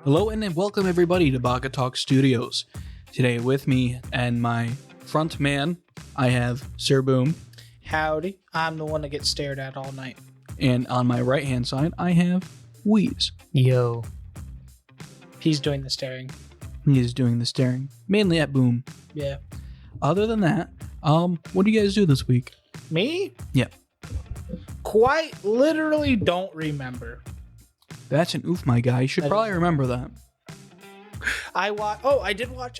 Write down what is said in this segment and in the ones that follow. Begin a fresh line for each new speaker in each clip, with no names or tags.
Hello and welcome everybody to Baka-Talk Studios. Today with me and my front man, I have Sir Boom.
Howdy. I'm the one that gets stared at all night.
And on my right hand side, I have Wheeze.
Yo.
He's doing the staring.
He is doing the staring, mainly at Boom.
Yeah.
Other than that, what do you guys do this week?
Me?
Yeah.
Quite literally don't remember.
That's an oof, my guy. You should probably remember that.
I did watch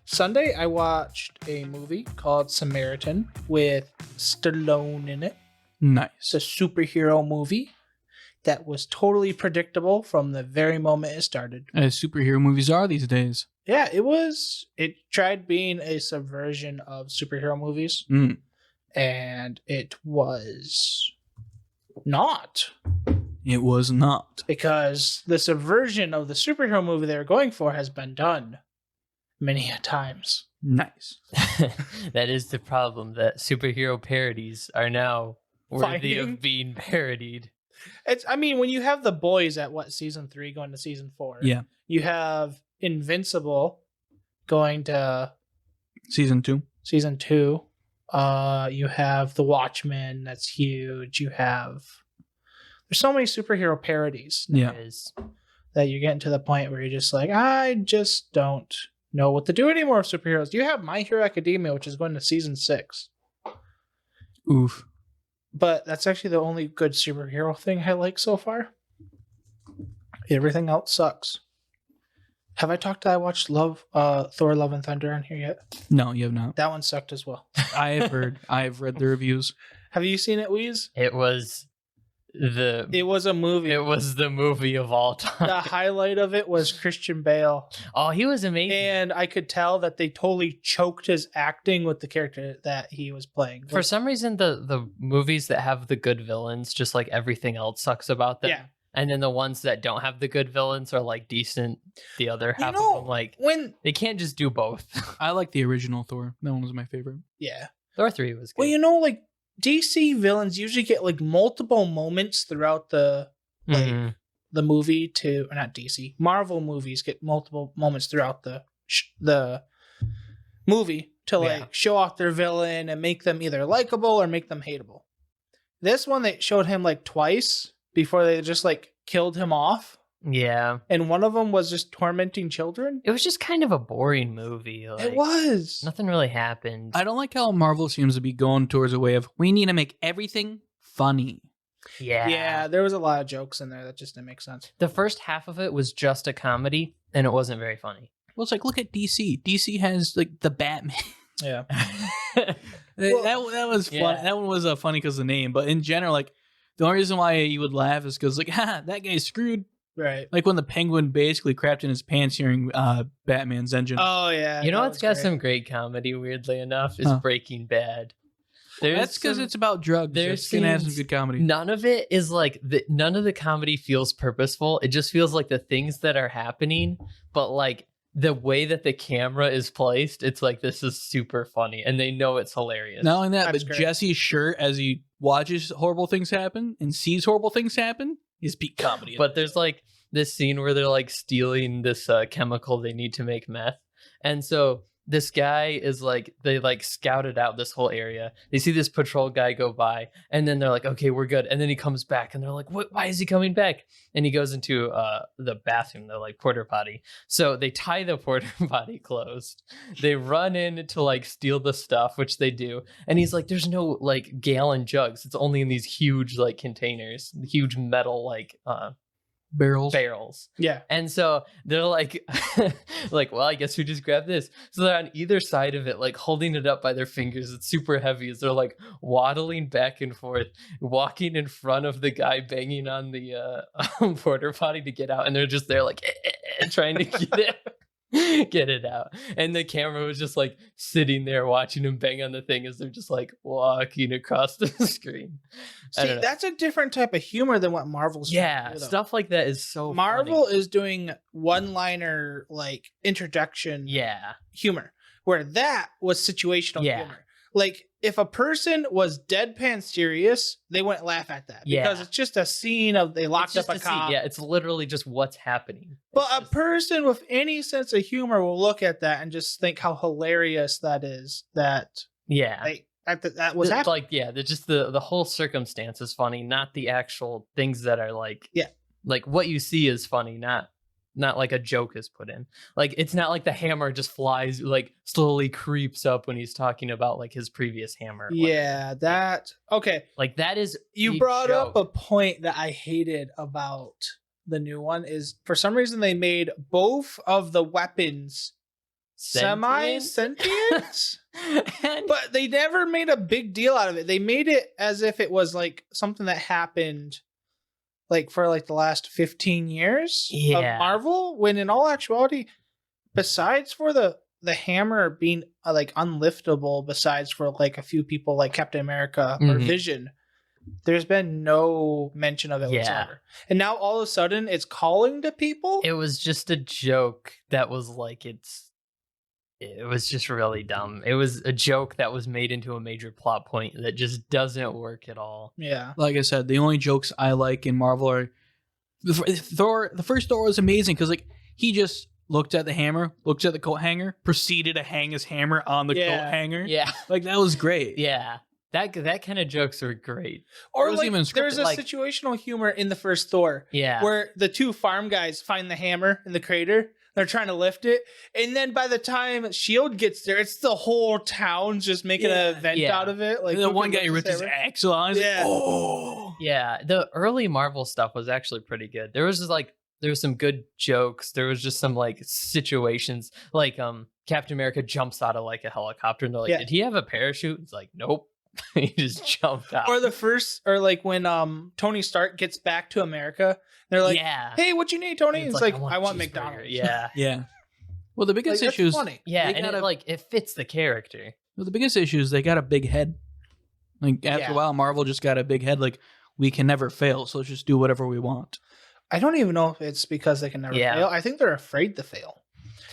Sunday I watched a movie called Samaritan with Stallone in it.
Nice.
It's a superhero movie that was totally predictable from the very moment it started.
As superhero movies are these days.
Yeah, it tried being a subversion of superhero movies. And it was not.
It was not.
Because the subversion of the superhero movie they were going for has been done many a times.
Nice.
That is the problem, that superhero parodies are now worthy of being parodied.
When you have The Boys at season 3 going to season 4.
Yeah.
You have Invincible going to
Season 2.
season 2. You have The Watchmen, that's huge. There's so many superhero parodies.
Yeah.
That you're getting to the point where you're just like, I just don't know what to do anymore with superheroes. You have My Hero Academia, which is going to season 6.
Oof.
But that's actually the only good superhero thing I like so far. Everything else sucks. Have I watched Thor Love and Thunder on here yet?
No, you have not.
That one sucked as well.
I have heard. I have read the reviews.
Have you seen it, Wheeze?
It was
a movie.
It was the movie of all time.
The highlight of it was Christian Bale.
Oh, he was amazing.
And I could tell that they totally choked his acting with the character that he was playing.
For some reason, the movies that have the good villains, just like everything else sucks about them.
Yeah.
And then the ones that don't have the good villains are like decent. The other half of them, they can't just do both.
I like the original Thor. That one was my favorite.
Yeah.
Thor 3 was good.
Well, DC villains usually get multiple moments throughout the movie or not DC. Marvel movies get multiple moments throughout the movie to show off their villain and make them either likable or make them hateable. This one, they showed him twice before they just killed him off.
Yeah.
And one of them was just tormenting children.
It was just kind of a boring movie.
It was.
Nothing really happened.
I don't like how Marvel seems to be going towards a way of, we need to make everything funny.
Yeah.
Yeah, there was a lot of jokes in there that just didn't make sense.
The first half of it was just a comedy, and it wasn't very funny.
Well, it's look at DC. DC has the Batman.
Yeah.
that was fun.
Yeah.
That one was funny because of the name. But in general, the only reason why you would laugh is because that guy's screwed.
Right.
When the Penguin basically crapped in his pants hearing Batman's engine.
Oh, yeah.
You know what's got some great comedy, weirdly enough, is Breaking Bad.
That's because it's about drugs. It's going to have some good comedy.
None of it is none of the comedy feels purposeful. It just feels like the things that are happening, but the way that the camera is placed, it's this is super funny, and they know it's hilarious.
Not only that,
That's
but
great.
Jesse's shirt as he watches horrible things happen and sees horrible things happen is peak comedy.
But there's this scene where they're stealing this chemical they need to make meth, and so this guy is they scouted out this whole area. They see this patrol guy go by, and then they're like, okay, we're good. And then he comes back, and they're like, what? Why is he coming back? And he goes into the bathroom, the porta potty. So they tie the porta potty closed. They run in to steal the stuff, which they do. And he's like, there's no gallon jugs. It's only in these huge containers, huge metal barrels.
Yeah.
And so they're well, I guess we just grab this. So they're on either side of it, holding it up by their fingers. It's super heavy as they're waddling back and forth, walking in front of the guy banging on the porta potty to get out. And they're just there trying to get it out. And the camera was just sitting there watching him bang on the thing as they're just walking across the screen.
See, that's a different type of humor than what Marvel's trying to do, though.
Stuff like that is so
Marvel
funny.
is doing one-liner introduction humor, where that was situational humor. if a person was deadpan serious, they wouldn't laugh at that because
Yeah.
it's just a scene of they locked up a cop.
Yeah, it's literally just what's happening.
But
It's
a
just-
person with any sense of humor will look at that and just think how hilarious that is. That
yeah.
that was happening.
Like, yeah, just the whole circumstance is funny, not the actual things that are like,
Yeah.
like what you see is funny, not like a joke is put in. Like, it's not like the hammer just flies, like slowly creeps up when he's talking about like his previous hammer. or whatever.
Yeah, that okay.
Like that is
You
a
brought up
joke.
a point that I hated about the new one is for some reason they made both of the weapons semi-sentient,
And-
but they never made a big deal out of it. They made it as if it was like something that happened like for like the last 15 years
Yeah.
of Marvel, when in all actuality, besides for the hammer being like unliftable, besides for like a few people like Captain America or
Mhm.
Vision, there's been no mention of it
Yeah.
whatsoever. And now all of a sudden it's calling to people.
it was just a joke that was like it was just really dumb. It was a joke that was made into a major plot point that just doesn't work at all.
Yeah.
Like I said, the only jokes I like in Marvel are Thor. The first Thor was amazing because like he just looked at the hammer, looked at the coat hanger, proceeded to hang his hammer on the
Yeah.
coat hanger.
Yeah.
Like that was great.
Yeah. That kind of jokes are great.
Or
wasn't
like
even scripted,
there's a
like-
situational humor in the first Thor
Yeah.
where the two farm guys find the hammer in the crater. They're trying to lift it, and then by the time Shield gets there, it's the whole town's just making an event
Yeah.
out of it. Like
And the
who
one
can
guy
lift
ripped
this
his
hammer?
axle on. He's like,
Yeah.
oh.
Yeah, the early Marvel stuff was actually pretty good. There was just like there was some good jokes. There was just some like situations like Captain America jumps out of like a helicopter and they're like,
Yeah.
"Did he have a parachute?" It's like, "Nope." He just jumped out.
Or the first, or like when Tony Stark gets back to America, they're like,
yeah.
"Hey, what you need, Tony?"
And
It's like, "I want
cheeseburger."
McDonald's."
Yeah.
Yeah. Well, the
Like,
biggest
that's
issue is
funny.
Yeah,
They
and
gotta-
it fits the character.
well, the biggest issue is they got a big head. Like after
Yeah.
a while, Marvel just got a big head. Like we can never fail, so let's just do whatever we want.
I don't even know if it's because they can never
Yeah.
fail. I think they're afraid to fail.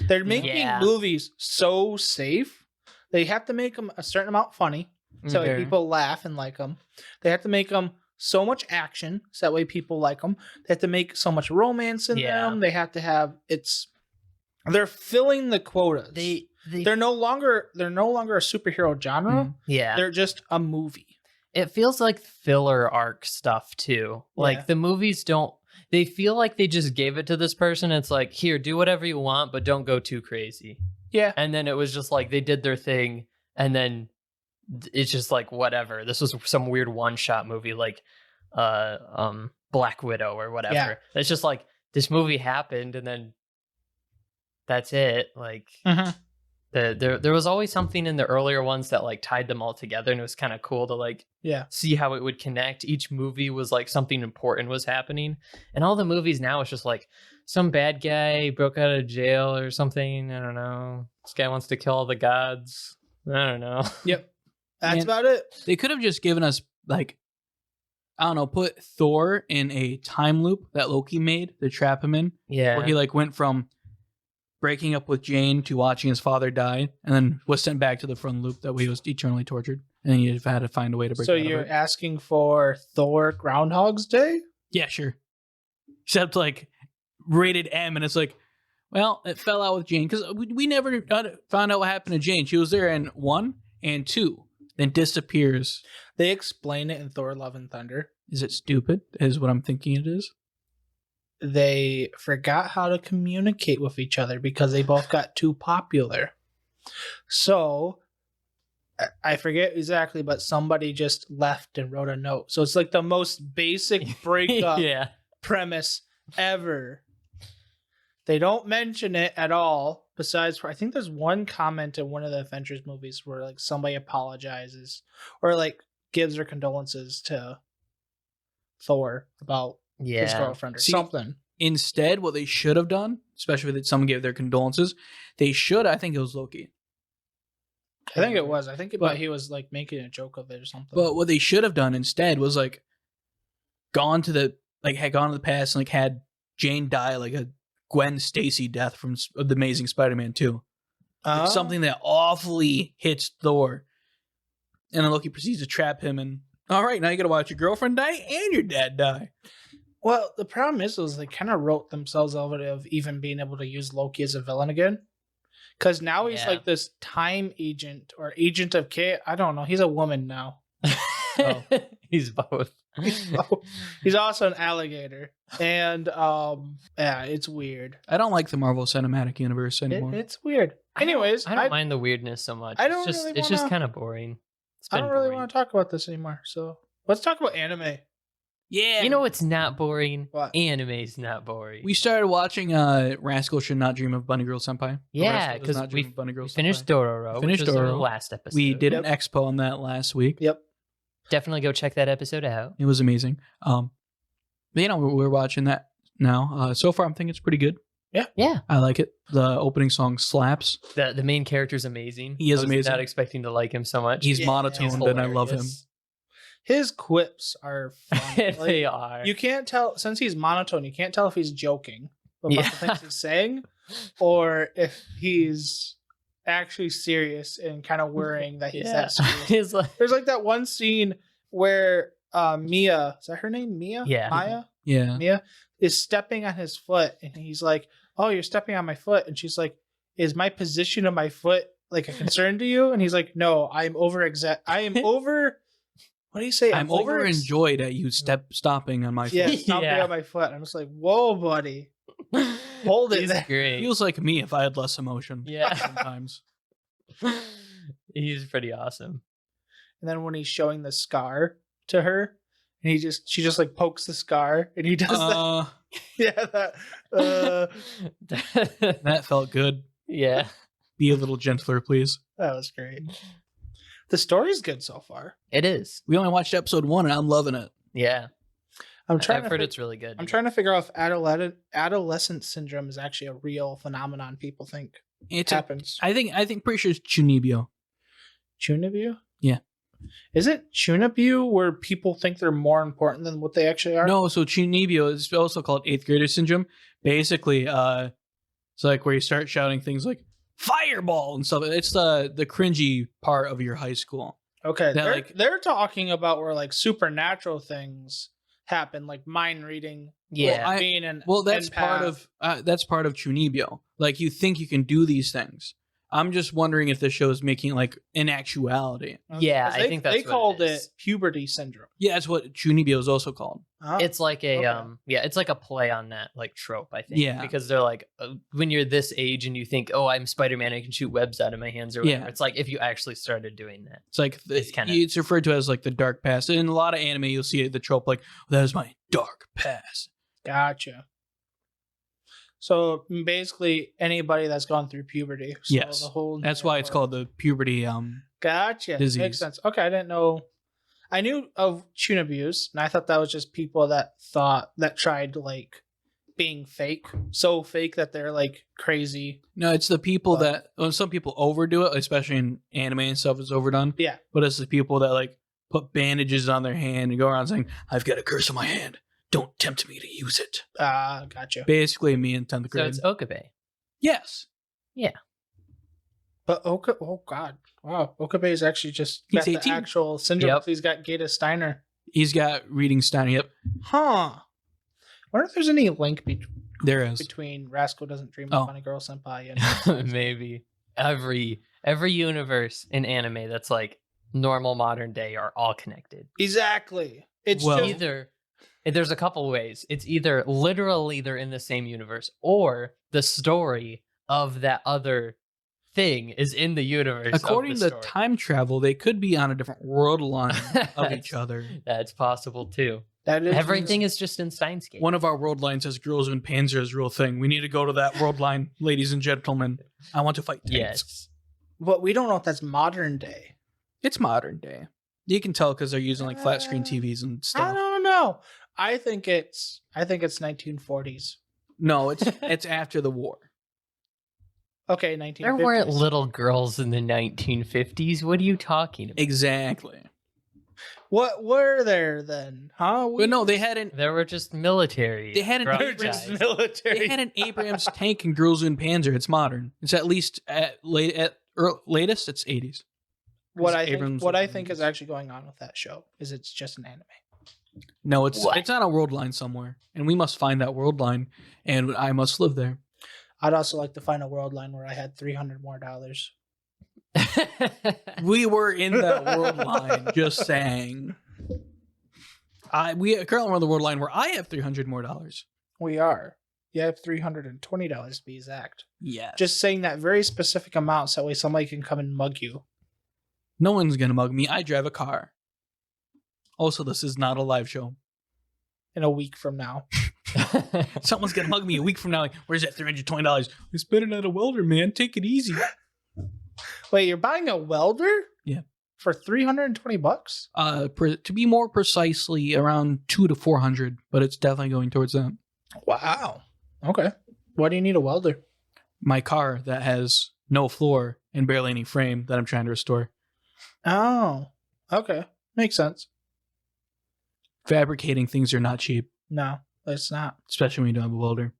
They're making
Yeah.
movies so safe. They have to make them a certain amount funny, so that
Okay.
people laugh and like them. They have to make them so much action, so that way people like them. They have to make so much romance in
Yeah.
them. They have to have they're filling the quotas. They're no longer a superhero genre.
Mhm.
yeah.
They're just a movie.
It feels like filler arc stuff too. Like
Yeah.
the movies don't. They feel like they just gave it to this person. It's like, here, do whatever you want, but don't go too crazy.
Yeah.
And then it was just like they did their thing, and then it's just like whatever. This was some weird one-shot movie like Black Widow or whatever.
Yeah.
It's just like this movie happened, and then that's it. Like
Mhm.
there was always something in the earlier ones that like tied them all together, and it was kind of cool to like
Yeah.
see how it would connect. Each movie was like something important was happening, and all the movies now it's just like some bad guy broke out of jail or something. I don't know. This guy wants to kill all the gods. I don't know.
Yep. That's
Man.
about it.
They could have just given us like, I don't know, put Thor in a time loop that Loki made to trap him in,
Yeah.
where he like went from breaking up with Jane to watching his father die, and then was sent back to the front loop that way he was eternally tortured, and then he had to find a way to break.
So
out of
you're
it.
asking for Thor Groundhog's Day?
Yeah, sure. Except like rated M, and it's like, well, it fell out with Jane because we never found out what happened to Jane. She was there in 1 and 2, then disappears.
They explain it in Thor: Love and Thunder.
Is it stupid? Is what I'm thinking it is.
They forgot how to communicate with each other because they both got too popular. So I forget exactly, but somebody just left and wrote a note. So it's like the most basic breakup
yeah.
premise ever. They don't mention it at all. Besides, for I think there's one comment in one of the Avengers movies where like somebody apologizes or like gives their condolences to Thor about his
Yeah.
girlfriend or
See,
something.
Instead, what they should have done, especially if someone gave their condolences, they should. I think it was Loki.
I think it was. I think
But-
he was like making a joke of it or something.
But what they should have done instead was like gone to the past and like had Jane die like a Gwen Stacy death from The Amazing Spider-Man 2. Like, something that awfully hits Thor. And then Loki proceeds to trap him, and all right, now you gotta watch your girlfriend die and your dad die.
Well, the problem is they kind of wrote themselves out of even being able to use Loki as a villain again. Because now he's
Yeah.
like this time agent or agent of chaos. I don't know. He's a woman now.
Oh.
He's both.
He's also an alligator. And yeah, it's weird.
I don't like the Marvel Cinematic Universe anymore.
It's weird. Anyways,
I don't mind the weirdness so much.
I don't
it's just,
really
it's just
wanna-
kind of boring. It's
I
been
don't really
boring.
want to talk about this anymore. So let's talk about anime.
Yeah.
You know what's not boring?
What?
Anime's not boring.
we started watching Rascal Should Not Dream of Bunny Girl Senpai. Or
Yeah,
Rascal Does
'cause
Not Dream
we
of Bunny Girl
We finished
Senpai.
Dororo.
Finished
which was our
Dororo.
last episode.
We did
Yep.
an expo on that last week.
Yep.
Definitely go check that episode out.
It was amazing. But, we're watching that now. So far, I'm thinking it's pretty good.
Yeah,
I like it. The opening song slaps.
the main character's amazing.
He is
I was
amazing.
Not expecting to like him so much.
He's
Yeah,
monotone,
He's
and I love him.
hilarious.
His quips are fun.
They
Like,
are.
you can't tell, since he's monotone, you can't tell if he's joking about
Yeah.
the things he's saying or if he's actually serious and kind of worrying that he's that serious.
He's like,
There's like that one scene where Mia, is that her name? Mia?
Yeah.
Maya?
Yeah.
Mia is stepping on his foot and he's like, "Oh, you're stepping on my foot." And she's like, "Is my position of my foot like a concern to you?" And he's like, "No, I am over what do you say?
I'm overjoyed at you stopping on my foot.
Yeah, stomping
Yeah.
on my foot. I'm just like, whoa, buddy. Hold it
he's
there.
great.
Feels like me if I had less emotion.
Yeah.
Sometimes.
He's pretty awesome.
And then when he's showing the scar to her, and she just like pokes the scar, and he does that. Yeah,
That felt good.
yeah.
Be a little gentler, please.
that was great. The story's good so far.
It is.
We only watched episode 1, and I'm loving it.
Yeah.
I've
heard it's really good.
I'm trying to figure out if adolescent syndrome is actually a real phenomenon people think
It's
happens.
I think pretty sure it's Chunibyo.
Chunibyo?
Yeah.
Is it Chunibyo where people think they're more important than what they actually are?
No, so Chunibyo is also called 8th grader syndrome. Basically, it's like where you start shouting things like fireball and stuff. It's the cringy part of your high school.
Okay,
That,
they're talking about where like supernatural things happen, like mind reading.
Yeah.
being an
That's part of Chunibyo. Like you think you can do these things. I'm just wondering if the show is making like in actuality.
Yeah, I think that's
they
what it
called it
is.
puberty syndrome.
Yeah, that's what Chunibyo is also called.
Huh?
It's like a
Okay.
it's like a play on that like trope, I think.
Yeah.
Because they're like when you're this age and you think, "Oh, I'm Spider-Man, I can shoot webs out of my hands or whatever."
Yeah.
It's like if you actually started doing that.
It's like
It's kinda-
it's referred to as like the dark past. In a lot of anime, you'll see the trope like that is my dark past.
Gotcha. So basically, anybody that's gone through puberty. So
Yes.
the whole
That's why it's called the puberty.
Gotcha.
disease.
Makes sense. Okay, I didn't know. I knew of Chunibus, and I thought that was just people that tried like being fake, so fake that they're like crazy.
No, it's the people
But-
some people overdo it, especially in anime and stuff. It's overdone.
Yeah.
But it's the people that like put bandages on their hand and go around saying, "I've got a curse on my hand. Don't tempt me to use it."
Gotcha.
Basically, me in 10th
So
grade.
it's Okabe.
Yes.
But oh god, wow, Okabe is actually just
He's
got the
18.
actual syndrome.
Yep.
He's got Gata Steiner.
He's got reading Stein. Yep.
Huh. Wonder if there's any link
There is.
between Rascal Doesn't Dream
Oh.
of Funny Girl Senpai and
Maybe every universe in anime that's like normal modern day are all connected.
exactly. It's
Well-
just
Either there's a couple ways. It's either literally they're in the same universe, or the story of that other thing is in the universe.
According
of
to
the story.
time travel, they could be on a different world line of
That's-
each other.
That's possible too.
that is
Everything is just in Steins Gate.
One of our world lines says girls in Panzer is a real thing. We need to go to that world line, ladies and gentlemen. I want to fight tanks.
Yes.
But we don't know if that's modern day.
It's modern day. You can tell because they're using like flat screen TVs and
I
stuff.
don't know. I think it's 1940s.
No, it's after the war.
Okay, 1950s.
There weren't little girls in the 1950s. What are you talking about?
Exactly.
What were there then? Huh?
But no, they hadn't.
There were just military.
They had an
drug
They're just
guys.
military.
They had an Abrams tank and girls in Panzer. It's modern. It's at least at latest. It's 80s.
What I
Abrams
think is actually going on with that show is it's just an anime.
No, it's
What?
it's on a world line somewhere, and we must find that world line, and I must live there.
I'd also like to find a world line where I had $300 more.
We were in that world line. Just saying. We currently on the world line where I have $300 more.
We are. You have $320 to be exact.
Yes.
Just saying that very specific amount so that way somebody can come and mug you.
No one's gonna mug me. I drive a car. Also, this is not a live show.
In a week from now.
Someone's gonna mug me a week from now. Like, where's that $320? We spent it at a welder, man. Take it easy.
Wait, you're buying a welder?
Yeah.
For $320?
To be more precisely, around 200 to 400, but it's definitely going towards that.
Wow. Okay. Why do you need a welder?
My car that has no floor and barely any frame that I'm trying to restore.
Oh. Okay. Makes sense.
Fabricating things are not cheap,
No, it's not.
especially when you don't have a welder.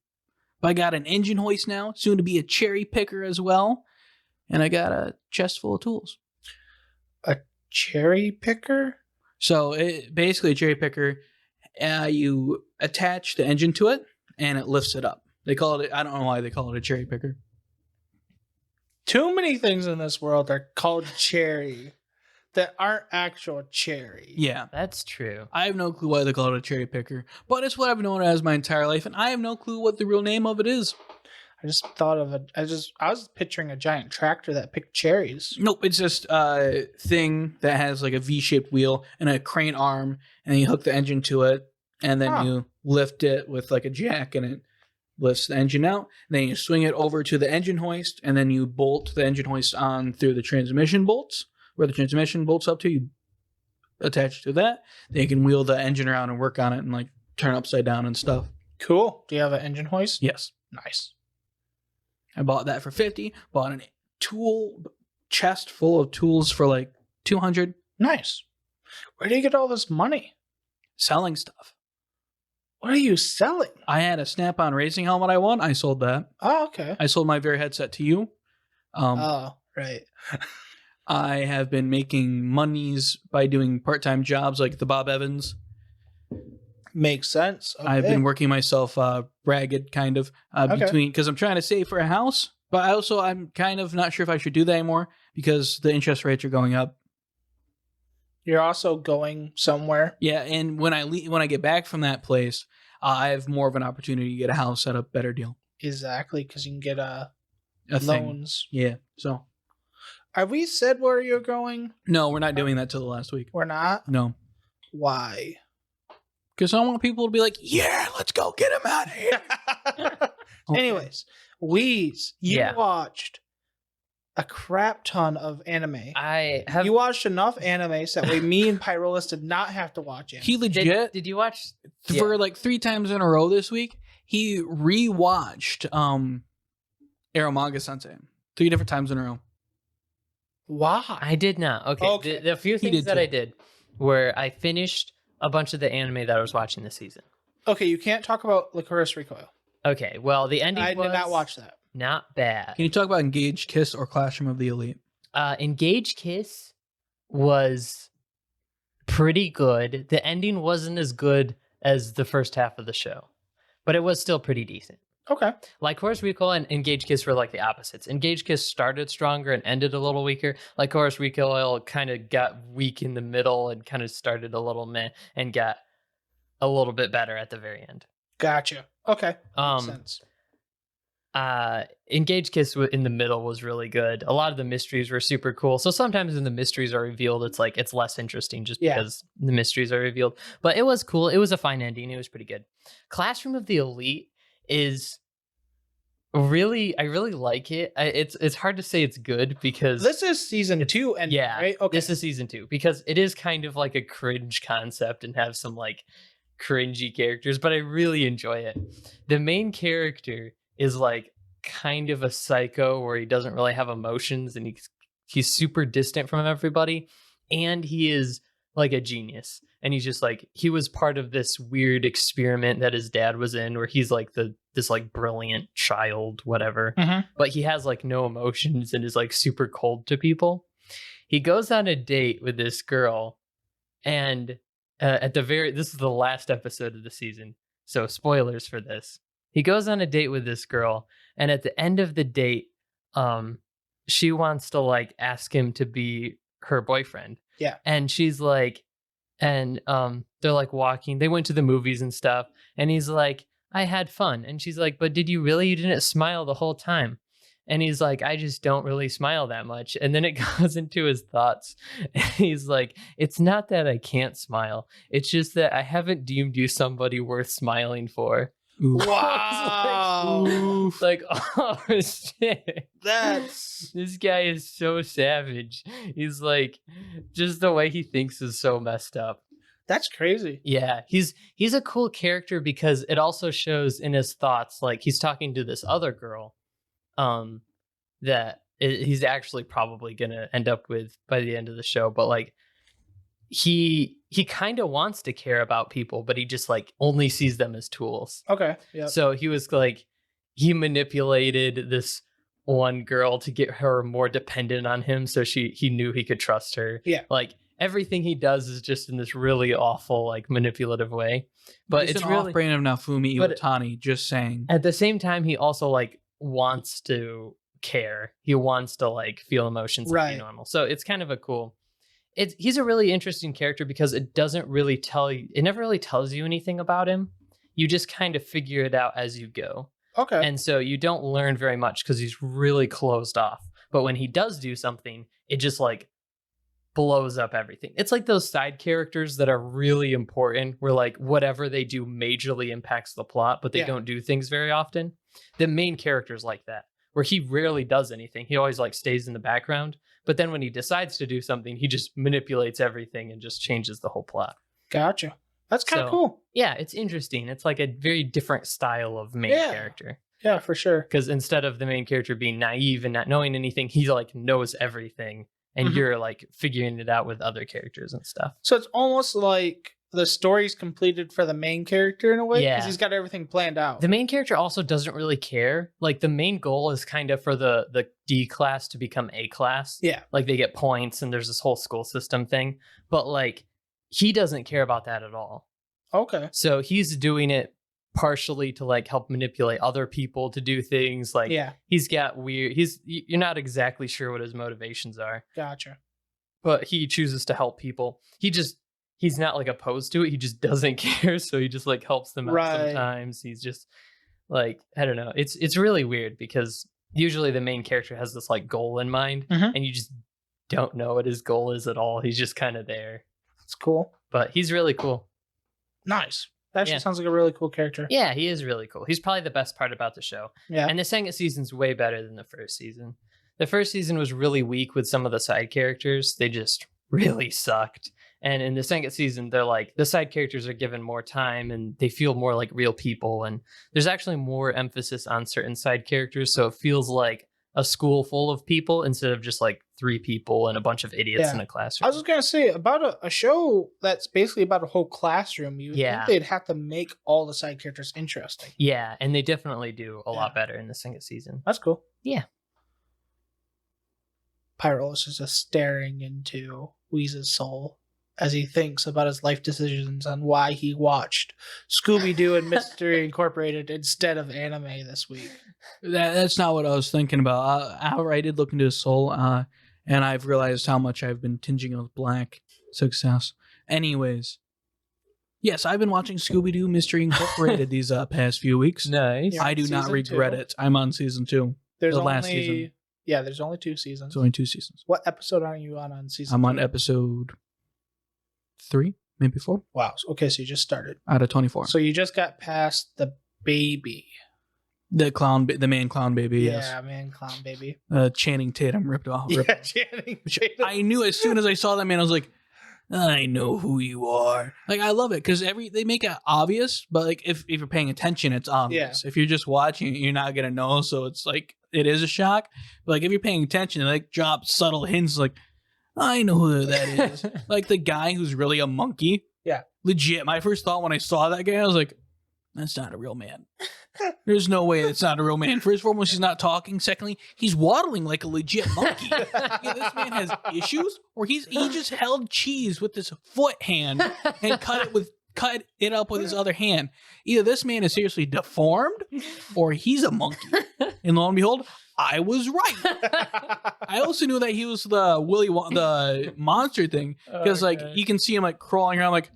But I got an engine hoist now, soon to be a cherry picker as well, and I got a chest full of tools.
Cherry picker?
So basically, a cherry picker, you attach the engine to it, and it lifts it up. They call it. I don't know why they call it a cherry picker.
Too many things in this world are called cherry that aren't actual cherry.
Yeah,
That's true.
I have no clue why they call it a cherry picker, but it's what I've known it as my entire life, and I have no clue what the real name of it is.
I just thought of I was picturing a giant tractor that picked cherries.
Nope, it's just a thing that has like a V-shaped wheel and a crane arm, and then you hook the engine to it, and then you lift it with like a jack, and it lifts the engine out. Then you swing it over to the engine hoist, and then you bolt the engine hoist on through the transmission bolts. Where the transmission bolts up to, you attach to that. Then you can wheel the engine around and work on it and like turn upside down and stuff.
Cool. Do you have an engine hoist?
Yes.
Nice.
I bought that for $50. Bought a tool chest full of tools for like $200.
Nice. Where do you get all this money?
Selling stuff.
What are you selling?
I had a Snap-on racing helmet I won. I sold that.
Oh, okay.
I sold my very headset to you.
Oh, right.
I have been making monies by doing part-time jobs like the Bob Evans.
Makes sense. Okay.
I've been working myself ragged, kind of, between because I'm trying to save for a house, but I'm kind of not sure if I should do that anymore because the interest rates are going up.
You're also going somewhere.
Yeah, and when I get back from that place, I have more of an opportunity to get a house at a better deal.
Exactly, because you can get
A
loans.
thing. Yeah. So
Have we said where you're going?
no, we're not doing that till the last week.
We're not.
No,
Why?
because I want people to be like, "Yeah, let's go get him out of here." Okay.
Anyways, Wheeze, you
Yeah.
watched a crap ton of anime.
I have.
You watched enough anime so that way me and Pyrolis did not have to watch it.
He legit
Did you watch?
for like 3 times in a row this week. He rewatched Arrow Manga Sensei 3 different times in a row.
Why?
I did not. Okay.
Okay.
The few
He
things
did
that
too.
I did were I finished a bunch of the anime that I was watching this season.
Okay, you can't talk about Licorice Recoil.
Okay. Well, the ending
I
was
did not watch that.
not bad.
Can you talk about Engage, Kiss, or Classroom of the Elite?
Engage Kiss was pretty good. The ending wasn't as good as the first half of the show, but it was still pretty decent.
Okay.
Like Horse Recoil and Engage Kiss were like the opposites. Engage Kiss started stronger and ended a little weaker. Like Horse Recoil kind of got weak in the middle and kind of started a little meh and got a little bit better at the very end.
Gotcha. Okay. Makes sense.
Engage Kiss in the middle was really good. A lot of the mysteries were super cool. So sometimes when the mysteries are revealed, it's less interesting just
Yeah.
because the mysteries are revealed. But it was cool. It was a fine ending. It was pretty good. Classroom of the Elite is really, I really like it. It's hard to say it's good because
This is season 2 and
yeah,
right? Okay.
this is season 2 because it is kind of like a cringe concept and have some like cringy characters, but I really enjoy it. The main character is like kind of a psycho where he doesn't really have emotions and he's super distant from everybody, and he is like a genius, and he's just like he was part of this weird experiment that his dad was in where he's like this like brilliant child whatever,
Mhm.
but he has like no emotions and is like super cold to people. He goes on a date with this girl, and this is the last episode of the season, so spoilers for this. He goes on a date with this girl, and at the end of the date, she wants to like ask him to be her boyfriend.
Yeah.
And she's like, and they're like walking. They went to the movies and stuff, and he's like, I had fun. And she's like, but did you really? You didn't smile the whole time. And he's like, I just don't really smile that much. And then it goes into his thoughts. And he's like, it's not that I can't smile. It's just that I haven't deemed you somebody worth smiling for.
Oof.
Wow.
Oof.
Like, oh shit. This guy is so savage. He's like, just the way he thinks is so messed up.
That's crazy.
Yeah, he's a cool character because it also shows in his thoughts, like he's talking to this other girl that he's actually probably gonna end up with by the end of the show, but like he kind of wants to care about people, but he just like only sees them as tools.
Okay. Yeah.
So he was like, he manipulated this one girl to get her more dependent on him, so he knew he could trust her.
Yeah.
Like everything he does is just in this really awful, like manipulative way. But it's
an
really
off-brand of Naofumi
but-
Iwatani, just saying.
at the same time, he also like wants to care. He wants to like feel emotions and
Right.
be normal. So it's kind of a cool. He's a really interesting character because it doesn't really tell you. It never really tells you anything about him. You just kind of figure it out as you go.
Okay.
And so you don't learn very much because he's really closed off. But when he does do something, it just like blows up everything. It's like those side characters that are really important where like whatever they do majorly impacts the plot, but they
Yeah.
don't do things very often. The main character's like that, where he rarely does anything. He always like stays in the background. But then when he decides to do something, he just manipulates everything and just changes the whole plot.
Gotcha. That's kind of
So-
cool.
Yeah, it's interesting. It's like a very different style of main
Yeah.
character.
Yeah, for sure.
Because instead of the main character being naive and not knowing anything, he like knows everything, and
Mhm.
you're like figuring it out with other characters and stuff.
So it's almost like the story's completed for the main character in a way,
Yeah.
because he's got everything planned out.
The main character also doesn't really care. Like the main goal is kind of for the D class to become A class.
Yeah.
Like they get points and there's this whole school system thing. But like he doesn't care about that at all.
Okay.
So he's doing it partially to like help manipulate other people to do things. Like
Yeah.
he's got weird, you're not exactly sure what his motivations are,
Gotcha.
but he chooses to help people. He's not like opposed to it. He just doesn't care. So he just like helps them out
Right.
sometimes. He's just like, I don't know. It's really weird because usually the main character has this like goal in mind
Mhm.
and you just don't know what his goal is at all. He's just kind of there,
That's cool.
but he's really cool.
Nice. That actually
Yeah.
sounds like a really cool character.
Yeah, he is really cool. He's probably the best part about the show.
Yeah.
And the second season's way better than the first season. The first season was really weak with some of the side characters. They just really sucked. And in the second season, they're like, the side characters are given more time and they feel more like real people. And there's actually more emphasis on certain side characters. So it feels like a school full of people instead of just like 3 people and a bunch of idiots
Yeah.
in a
I
classroom.
was just gonna say about a show that's basically about a whole classroom. You would
Yeah.
think they'd have to make all the side characters interesting.
Yeah, and they definitely do a lot
Yeah.
better in the second season.
That's cool.
Yeah.
Pyrolus is just staring into Weeze's soul as he thinks about his life decisions and why he watched Scooby-Doo and Mystery Incorporated instead of anime this week.
That's not what I was thinking about. However, I did look into his soul, and I've realized how much I've been tinging with black success. Anyways, yes, I've been watching Scooby-Doo Mystery Incorporated these past few weeks.
Nice.
Yeah.
I do not
Season
regret
2.
it. I'm on season 2.
There's
The
only
last season.
Yeah, there's only 2 seasons.
It's only 2 seasons.
What episode are you on season?
I'm on
3?
episode 3, maybe 4
Wow. Okay, so you just started.
out of 24.
So you just got past the baby.
The main clown baby.
Yeah,
Yes.
man, clown baby.
Channing Tatum ripped off.
Yeah, Channing Tatum.
I knew as soon as I saw that man, I was like, I know who you are. Like, I love it because they make it obvious, but like if you're paying attention, it's obvious. If you're just watching, you're not gonna know. So it's like it is a shock. But like if you're paying attention, they like drop subtle hints. Like I know who that is. Like the guy who's really a monkey.
Yeah.
Legit. My first thought when I saw that guy, I was like, That's not a real man. There's no way it's not a real man. First and foremost, he's not talking. Secondly, he's waddling like a legit monkey. Yeah, this man has issues, or he just held cheese with his foot hand and cut it up with his other hand. Either this man is seriously deformed, or he's a monkey. And lo and behold, I was right. I also knew that he was the monster thing because you can see him like crawling around like,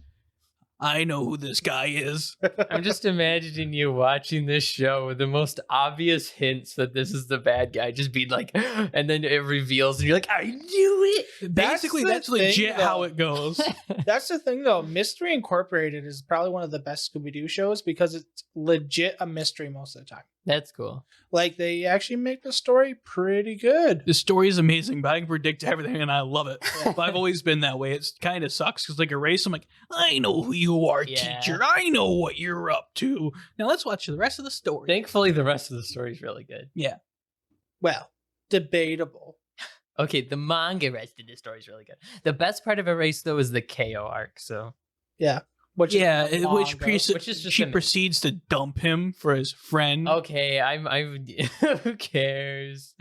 I know who this guy is.
I'm just imagining you watching this show with the most obvious hints that this is the bad guy, just being like, and then it reveals, and you're like, I knew it.
Basically, that's legit how it goes.
That's the thing, though. Mystery Incorporated is probably one of the best Scooby-Doo shows because it's legit a mystery most of the time.
That's cool.
Like, they actually make the story pretty good.
The story is amazing, but I can predict everything, and I love it. But I've always been that way. It kind of sucks because, like, a race, I'm like, I know who you are, teacher. I know what you're up to. Now let's watch the rest of the story.
Thankfully, the rest of the story is really good.
Yeah.
Well, debatable.
Okay, the manga rest of the story is really good. The best part of Erase, though, is the KO arc. So
Yeah. Which
she
just
proceeds to dump him for his friend.
Okay, I'm who cares?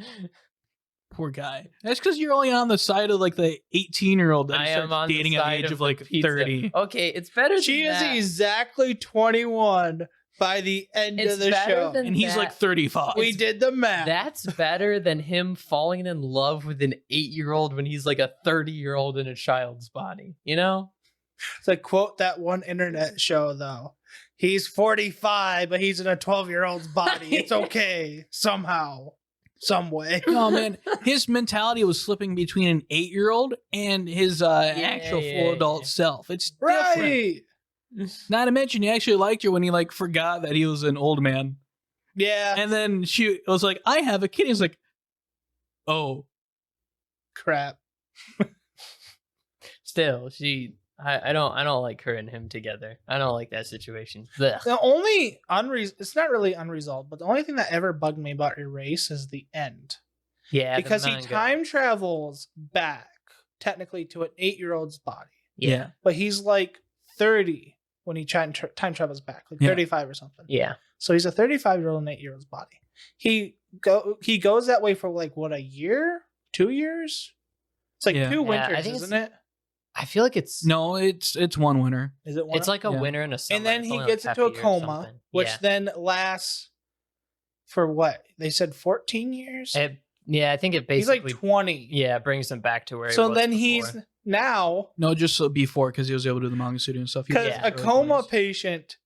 Poor guy. That's because you're only on the side of like the 18-year-old that
I am
starts
on the
dating at the
side
age
of
of like
the pizza.
30.
Okay, it's better than
She is
that.
exactly 21 by the end
It's
of the
better
show.
than
And he's
that.
like 35.
We did the math.
That's better than him falling in love with an 8-year-old when he's like a 30-year-old in a child's body. You know?
To quote that one internet show, though, he's 45, but he's in a 12-year-old's body. It's okay. Somehow. Some way.
No, man. His mentality was slipping between an 8-year-old and his actual full adult self. It's different.
Right.
Not to mention, he actually liked her when he like forgot that he was an old man.
Yeah.
And then she was like, I have a kid. He's like, oh.
Crap.
Still, I don't like her and him together. I don't like that situation. Ugh.
The only it's not really unresolved, but the only thing that ever bugged me about Erase is the end.
Yeah, the
Because he
manga.
time travels back, technically, to an 8-year-old's body.
Yeah.
But he's like 30 when he time travels back, like 35 or something.
Yeah.
So he's a 35-year-old in an 8-year-old's body. He goes that way for like, what, a year? 2 years? It's like 2 winters,
I think
isn't it?
I feel like it's
No, it's one winter.
Is it one?
it's like a
Yeah.
winter and a summer.
And then
It's
he
only
gets
like
into
half
a
year or
coma,
something.
which
Yeah.
then lasts for what? They said 14 years?
Yeah, I think it
He's
basically
like 20.
yeah brings him back to where he
So
was
then
before.
he's now,
No, just before because he was able to do the manga studio and stuff. He was
because
Yeah.
a
early
coma
20s.
patient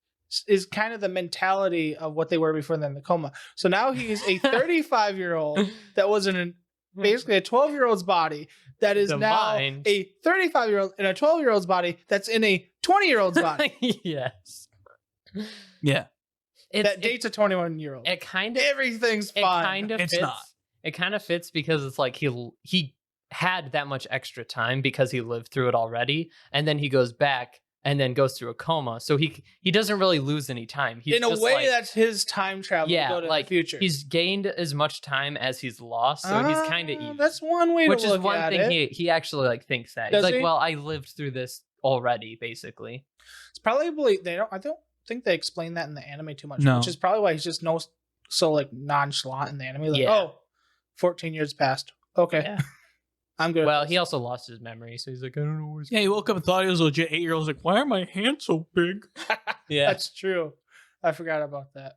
is kind of the mentality of what they were before then the coma. So now he's a 35-year-old that was in basically a 12-year-old's body that is
The
now
mind.
a 35-year-old in a 12-year-old's body that's in a 20-year-old's body
yes.
Yeah.
that dates a 21-year-old.
It kind of
Everything's
it
fine.
kind of
It's
fits.
not.
It kind of fits because it's like he had that much extra time because he lived through it already, and then he goes back and then goes through a coma. So he doesn't really lose any time. He's
in a
just
way,
like,
that's his time travel
yeah,
to go to
like
the future.
he's gained as much time as he's lost, so he's kind of even.
That's one way
Which
to
is
look
one
at
thing
it.
he actually like thinks that.
Does
He's like,
he?
well, I lived through this already, basically.
It's probably I don't think they explain that in the anime too much,
No.
which is probably why he's just so like nonchalant in the anime. Like,
Yeah.
oh, 14 years passed. Okay,
Yeah.
I'm good.
Well, he also lost his memory, so he's like, I don't know where's
Yeah, he woke up and thought he was a legit 8-year-old. Like, why are my hands so big?
yeah.
That's true. I forgot about that.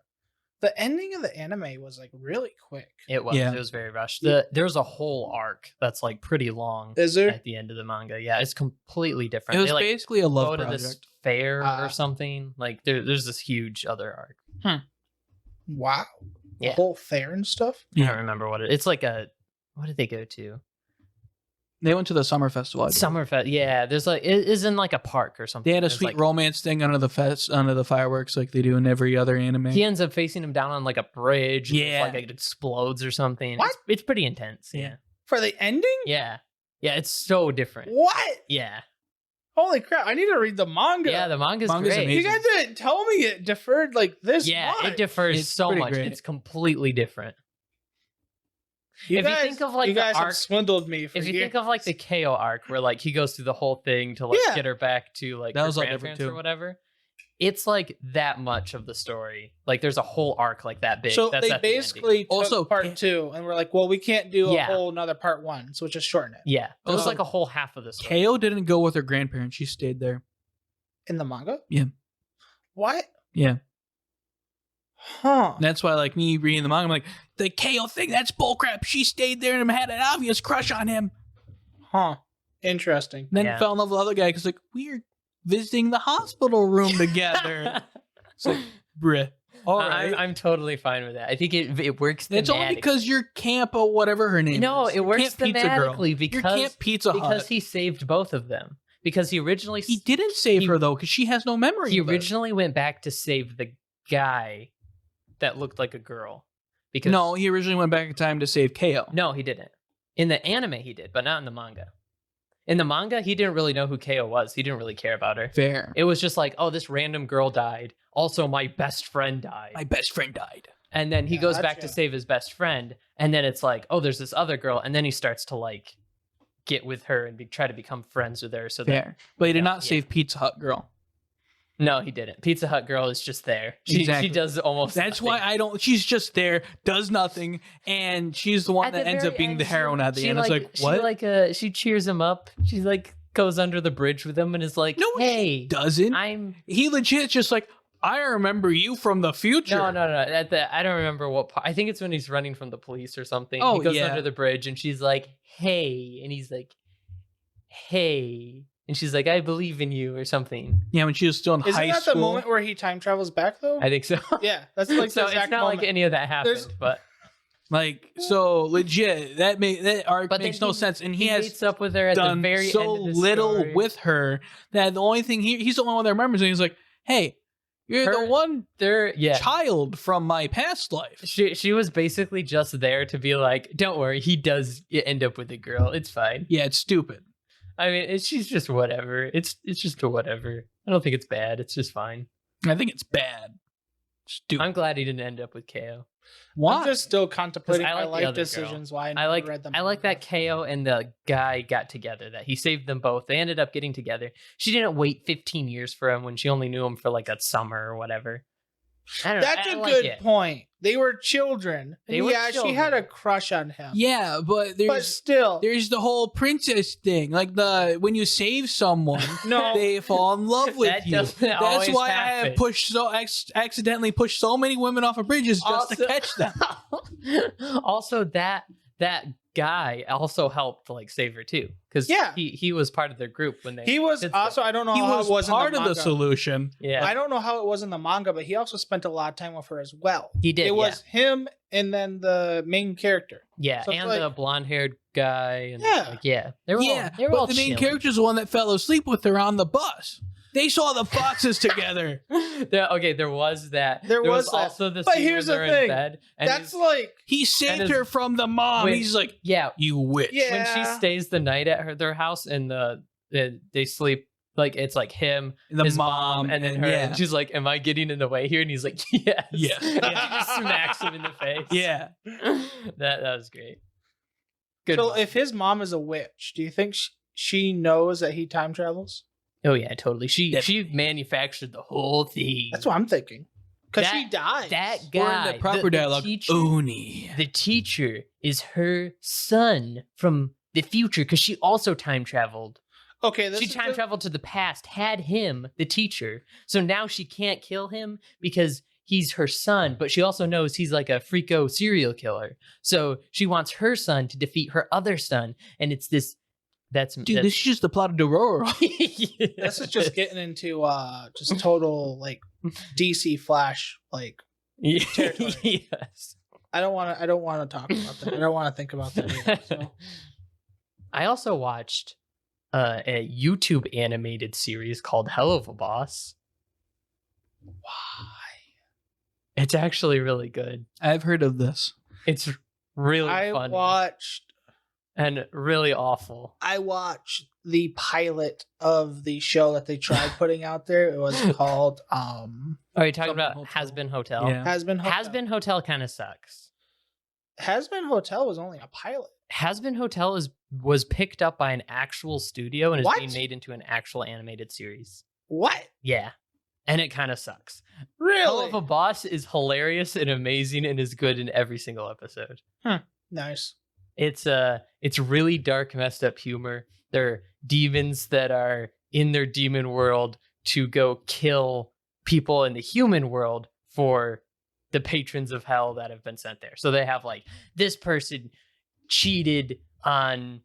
The ending of the anime was like really quick.
It was.
Yeah.
It was very rushed. There's a whole arc that's like pretty long
Is there?
at the end of the manga. Yeah, it's completely
It
different.
was
They like
basically a
go
love
to
project.
this fair
Ah.
or something. Like there's this huge other arc.
Wow.
Yeah.
The whole fair and stuff.
I don't remember what it's like. What did they go to?
They went to the summer festival. I believe.
Summerfest. Yeah, there's like it is in like a park or something.
They had a
There's,
sweet
like,
romance thing under the fireworks like they do in every other anime.
He ends up facing him down on like a bridge. and it's
Yeah.
like it explodes or something.
What?
It's pretty intense.
Yeah.
For the ending?
Yeah. Yeah, it's so different.
What?
Yeah.
Holy crap! I need to read the manga.
Yeah, the manga's
Manga's
great.
amazing.
You guys didn't tell me it deferred like this.
Yeah,
much.
it differs
It's
so
pretty
much.
great.
It's completely different.
You
If you
guys,
think of, like,
you
the
guys have
arc-
swindled me for
If you
years.
think of like the KO arc where like he goes through the whole thing to like
Yeah.
get her back to like
That
her
was all different,
grandparents or
too.
whatever, it's like that much of the story. Like there's a whole arc like that big.
So
That's
they
at the ending.
basically took
Also,
part 2 and we're like, well, we can't do
Yeah.
a whole another part 1, so we'll just shorten it.
Yeah, it was
Also,
like a whole half of the story.
KO didn't go with her grandparents. She stayed there.
In the manga?
Yeah.
What?
Yeah.
Huh.
And that's why, like, me reading the manga, I'm like, the KO thing, that's bullcrap. She stayed there and had an obvious crush on him.
Huh. Interesting.
Then
Yeah.
fell in love with the other guy because, like, we're visiting the hospital room together. It's like, bruh. All right.
I'm totally fine with that. I think it works.
It's only
thematically.
because you're Camp or whatever her name
No,
is.
it
You're
works
Camp Pizza Girl.
thematically
You're
because
Camp Pizza Hut.
because he saved both of them. Because he originally
He didn't save
he-
her, though, because she has no memory
he
of it.
originally went back to save the guy that looked like a girl. Because
No, he originally went back in time to save KO.
no, he didn't. In the anime, he did, but not in the manga. In the manga, he didn't really know who KO was. He didn't really care about her.
Fair.
It was just like, oh, this random girl died. Also, my best friend died.
My best friend died.
And then he goes back to
Gotcha.
save his best friend. And then it's like, oh, there's this other girl. And then he starts to like get with her and try to become friends with her. So that
Fair. But he did
Yeah,
not
yeah.
save Pizza Hut Girl.
no, he didn't. Pizza Hut girl is just there. She
Exactly.
does almost.
That's
nothing.
why I don't. She's just there, does nothing, and she's the one
At
that
the
ends
very
up being
end,
the heroine at the end. It's like,
she
what?
she cheers him up. She like goes under the bridge with him and is like,
No,
hey,
Doesn't.
I'm.
He legit just like, I remember you from the future.
No. At the I don't remember what part. I think it's when he's running from the police or something.
Oh,
he goes
yeah.
under the bridge and she's like, hey, and he's like, hey, and she's like, I believe in you or something.
Yeah, when she was still in
Isn't
high
that
school.
the moment where he time travels back, though?
I think so.
Yeah, that's like
so
the
it's
exact
not
moment.
like any of that happened,
There's-
but
Like, so legit, that arc
but
makes
then
no sense, and he
he
has
meets up with her at the
done
very
so
end of the
little
story.
with her that the only thing he's the only one that remembers, and he's like, hey, you're
Her-
the one
They're
child from my past life.
She was basically just there to be like, don't worry, he does end up with a girl. It's fine.
Yeah, it's stupid.
I mean, she's just whatever. It's just a whatever. I don't think it's bad. It's just fine.
I think it's bad. Stupid.
I'm glad he didn't end up with KO.
Why?
I'm just still contemplating
'Cause I
my
like the
life
other girl.
decisions. Why
I like
read them.
I like that KO and the guy got together. That he saved them both. They ended up getting together. She didn't wait 15 years for him when she only knew him for like a summer or whatever. I don't know.
That's
I
a
like
good
it.
point. They were children.
They
And
were
yeah, she had a
children.
crush on him.
yeah, but
but still,
there's the whole princess thing. Like when you save someone,
no.
they fall in love with
That
you.
doesn't
That's
always
why I
happen.
have pushed accidentally pushed so many women off of bridges just to
Also-
catch them.
Also, that guy also helped like save her too, because
Yeah.
he was part of their group when they.
He was
did
also.
stuff.
I don't know
He
how
was
it was
part
in
of
the
the
manga.
solution.
Yeah,
I don't know how it was in the manga, but he also spent a lot of time with her as well.
he did.
It was him and then the main character.
yeah,
so it's
and
like-
the blonde-haired guy. And
Yeah.
like, yeah, they were
Yeah,
all they were
but
all
the main
chilling.
character's the one that fell asleep with her on the bus. They saw the foxes together.
There was that.
There was that.
also the
But
scene
here's
where
the
they're in
thing.
bed. And
That's
he's-
like,
He saved
his-
her from the mom.
when-
He's like,
yeah.
you witch.
Yeah.
When she stays the night at their house and they sleep. Like it's like him,
The
his
mom,
and then her.
yeah.
And she's like, "Am I getting in the way here?" And he's like, "Yes."
Yes.
And she just smacks him in the face.
Yeah.
that was great. Good.
so
one.
if his mom is a witch, do you think she knows that he time travels?
Oh yeah, totally. She
Definitely.
manufactured the whole thing.
That's what I'm thinking. Because
That-
she died.
That
Or
guy.
in the proper dialogue,
teacher,
Oni.
the teacher is her son from the future because she also time traveled.
Okay, this
She
is
time traveled to the past, had him, the teacher. So now she can't kill him because he's her son, but she also knows he's like a freako serial killer. So she wants her son to defeat her other son, and it's this. That's
Dude, this is just the plot of Dororo.
This is just getting into just total like DC Flash. Like territory.
Yes.
I don't want to talk about that. I don't want to think about that either. So.
I also watched a YouTube animated series called Hell of a Boss.
Why?
It's actually really good.
I've heard of this.
It's really
I
funny
watched
and really awful.
the pilot of the show that they tried putting out there. It was called
Are you talking
Something
about
Hotel.
Has Been Hotel?
Yeah.
Has Been Hotel.
Has Been Hotel kind of sucks.
Has Been Hotel was only a pilot.
Has Been Hotel was picked up by an actual studio and is
What?
being made into an actual animated series.
What?
Yeah. and it kind of sucks. Hell
Really?
of a Boss is hilarious and amazing and is good in every single episode.
Nice.
It's really dark, messed up humor. They're demons that are in their demon world to go kill people in the human world for the patrons of hell that have been sent there. So they have like, this person cheated on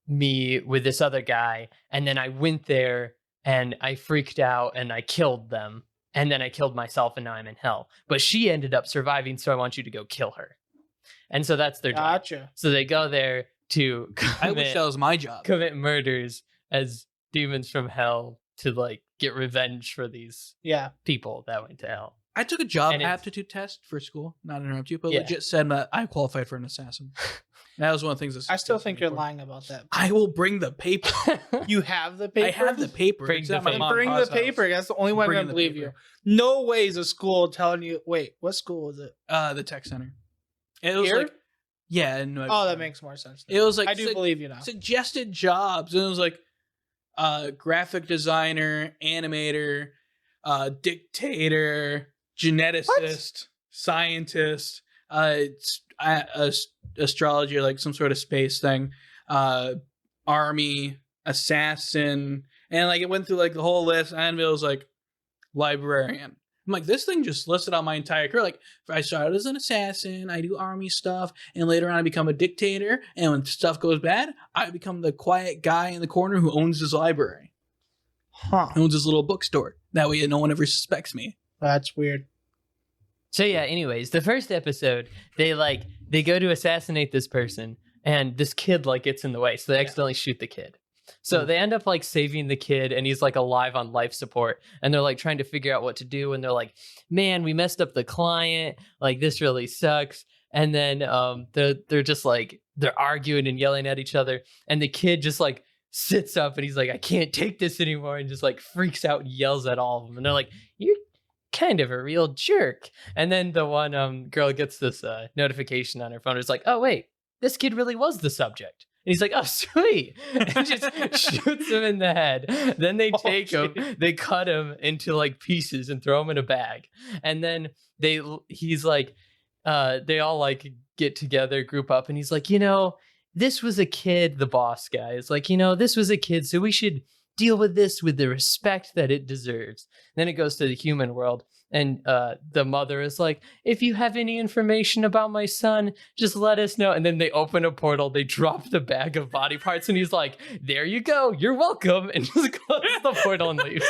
me with this other guy, and then I went there and I freaked out and I killed them, and then I killed myself and now I'm in hell. But she ended up surviving, so I want you to go kill her. And so that's their job.
Gotcha.
So they go there to
I wish that was my job.
commit murders as demons from hell to like get revenge for these
Yeah.
people that went to hell.
I took a job
And it's-
aptitude test for school. Not to interrupt you, but
Yeah.
legit said that I qualified for an assassin. That was one of the things.
I still think you're lying about that.
I will bring the paper.
You have the paper?
I have the paper.
Bring
It's
the
at my
paper.
mom and
Bring the
pa's house.
paper. That's the only way I'm
Bring
going to
the
believe
paper.
you. No way is a school telling you, wait, what school is it?
The tech center. It was
Here?
like, yeah. And
Oh, that makes more sense.
It was like
I do believe you now.
suggested jobs, and it was like graphic designer, animator, dictator, geneticist, scientist, astrology, like some sort of space thing, army, assassin, and like it went through like the whole list, and it was like librarian. I'm like, this thing just listed out my entire career. Like, I started as an assassin, I do army stuff, and later on I become a dictator, and when stuff goes bad, I become the quiet guy in the corner who owns his library,
Huh.
owns his little bookstore. That way no one ever suspects me.
That's weird.
So yeah, anyways, the first episode, they go to assassinate this person, and this kid like gets in the way, so they accidentally shoot the kid. So they end up like saving the kid, and he's like alive on life support, and they're like trying to figure out what to do, and they're like, man, we messed up the client, like this really sucks. And then they're just like, they're arguing and yelling at each other, and the kid just like sits up and he's like, I can't take this anymore, and just like freaks out and yells at all of them, and they're like, you're kind of a real jerk. And then the one girl gets this notification on her phone. It's like, oh wait, this kid really was the subject. And he's like, oh sweet, and just shoots him in the head. Then they take him, they cut him into like pieces and throw him in a bag. And then he's like, they all like get together, group up, and he's like, this was a kid. The boss guy is like, this was a kid, so we should deal with this with the respect that it deserves. Then it goes to the human world, and the mother is like, if you have any information about my son, just let us know. And then they open a portal, they drop the bag of body parts, and he's like, there you go, you're welcome, and just closes the portal and leaves.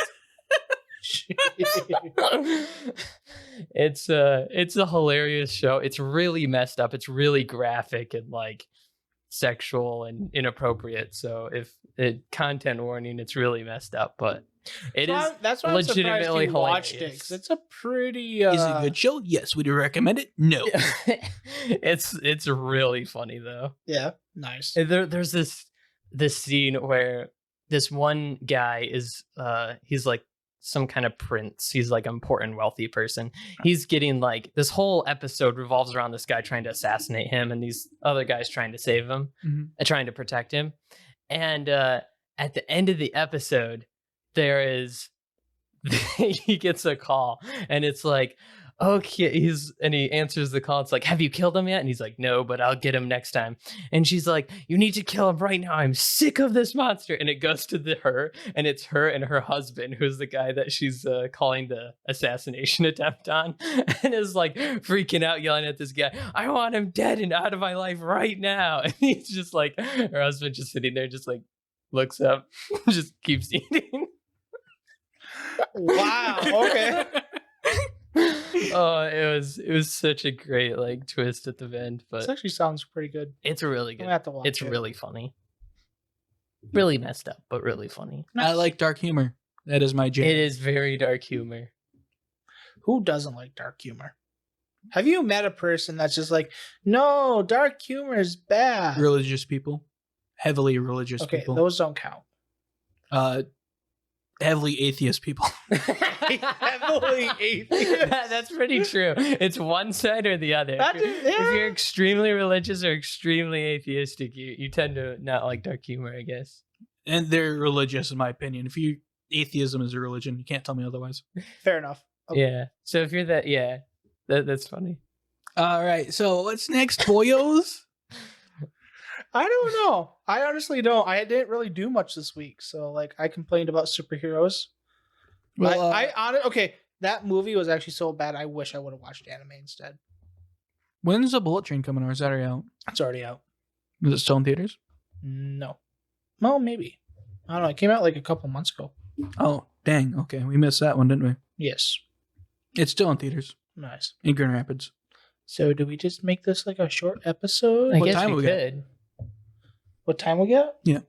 It's a hilarious show. It's really messed up. It's really graphic and like sexual and inappropriate. So if content warning, it's really messed up, but it is
That's why I'm surprised
legitimately
you watched it,
hilarious.
'cause it's a pretty.
Is it a good show? Yes. Would you recommend it? No.
It's really funny though.
Yeah, nice.
And there's this scene where this one guy is he's like some kind of prince. He's like an important wealthy person. He's getting like, this whole episode revolves around this guy trying to assassinate him and these other guys trying to save him, trying to protect him. And at the end of the episode, he gets a call, and it's like, okay, and he answers the call. It's like, have you killed him yet? And he's like, no, but I'll get him next time. And she's like, you need to kill him right now. I'm sick of this monster. And it goes to her, and it's her and her husband, who's the guy that she's calling the assassination attempt on, and is like freaking out, yelling at this guy, I want him dead and out of my life right now. And he's just like, her husband just sitting there, just like looks up, just keeps eating.
Wow. Okay.
Oh, it was such a great like twist at the end,
This
but
actually sounds pretty good.
it's really
I'm
good.
gonna have to watch
It's
it.
really funny. Really messed up, but really funny.
I like dark humor. That is my jam.
It is very dark humor.
Who doesn't like dark humor? Have you met a person that's just like, no, dark humor is bad?
Religious people. Heavily religious
Okay,
people.
those don't count.
Heavily atheist people.
Heavily atheist.
That's pretty true. It's one side or the other.
That
If
is-
you're,
yeah.
if you're extremely religious or extremely atheistic, you tend to not like dark humor, I guess.
And they're religious, in my opinion. If you atheism is a religion. You can't tell me otherwise.
Fair enough. Okay.
Yeah. So if you're that, yeah, that's funny.
All right. So what's next, boyos?
I don't know. I honestly don't. I didn't really do much this week, so like I complained about superheroes.
Well,
Okay, that movie was actually so bad. I wish I would have watched anime instead.
when's the Bullet Train coming, or is that already out?
It's already out.
Is it still in theaters?
No. Well, maybe. I don't know. It came out like a couple months ago.
Oh, dang. Okay, we missed that one, didn't we?
Yes.
It's still in theaters
Nice.
in Grand Rapids.
So do we just make this like a short episode?
I
What
guess
time
we
we got?
could.
What time we got?
Yeah.